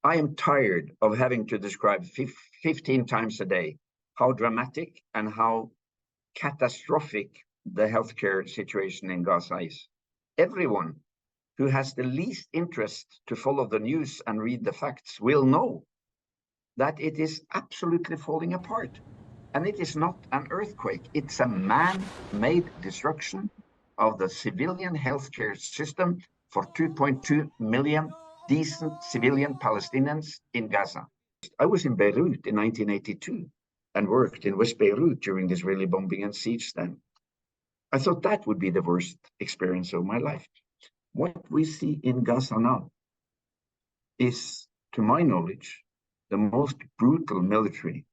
I am tired of having to describe 15 times a day how dramatic and how catastrophic the healthcare situation in Gaza is. Everyone who has the least interest to follow the news and read the facts will know that it is absolutely falling apart. And it is not an earthquake. It's a man-made destruction of the civilian healthcare system for 2.2 million decent civilian Palestinians in Gaza. I was in Beirut in 1982 and worked in West Beirut during the Israeli bombing and siege then. I thought that would be the worst experience of my life. What we see in Gaza now is, to my knowledge, the most brutal military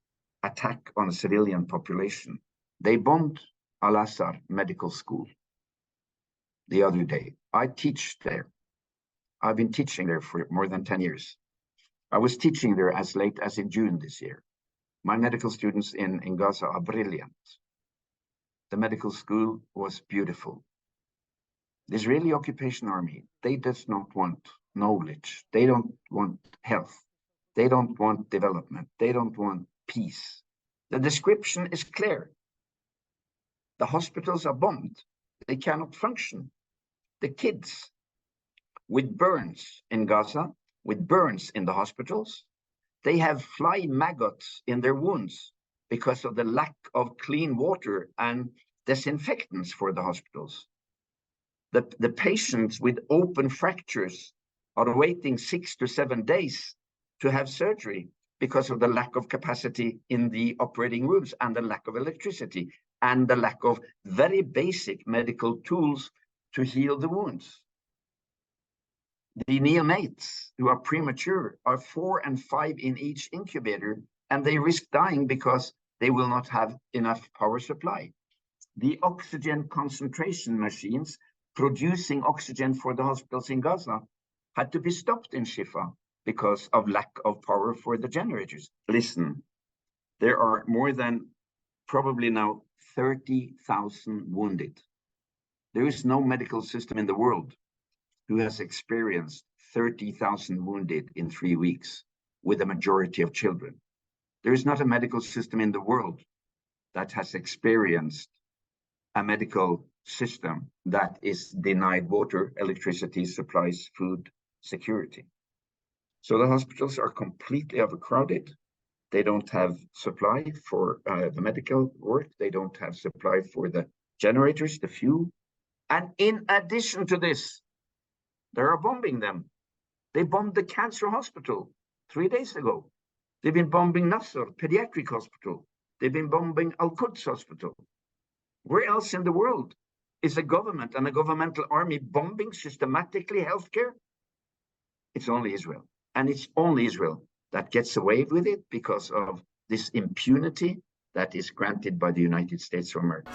attack on a civilian population. They bombed Al-Azhar Medical School the other day. I teach there. I've been teaching there for more than 10 years. I was teaching there as late as in June this year. My medical students in Gaza are brilliant. The medical school was beautiful. The Israeli occupation army, they does not want knowledge. They don't want health. They don't want development. They don't want peace. The description is clear. The hospitals are bombed. They cannot function. The kids with burns in Gaza, with burns in the hospitals, they have fly maggots in their wounds because of the lack of clean water and disinfectants for the hospitals. The patients with open fractures are waiting 6 to 7 days to have surgery because of the lack of capacity in the operating rooms and the lack of electricity and the lack of very basic medical tools to heal the wounds. The neonates who are premature are 4 and 5 in each incubator, and they risk dying because they will not have enough power supply. The oxygen concentration machines producing oxygen for the hospitals in Gaza had to be stopped in Shifa because of lack of power for the generators. Listen, there are more than probably now 30,000 wounded. There is no medical system in the world who has experienced 30,000 wounded in 3 weeks, with a majority of children. There is not a medical system in the world that has experienced a medical system that is denied water, electricity, supplies, food, security. So the hospitals are completely overcrowded. They don't have supply for the medical work. They don't have supply for the generators, the fuel. And in addition to this, they are bombing them. They bombed the cancer hospital 3 days ago. They've been bombing Nasser Pediatric Hospital. They've been bombing Al-Quds Hospital. Where else in the world is a government and a governmental army bombing systematically healthcare? It's only Israel. And it's only Israel that gets away with it because of this impunity that is granted by the United States of America.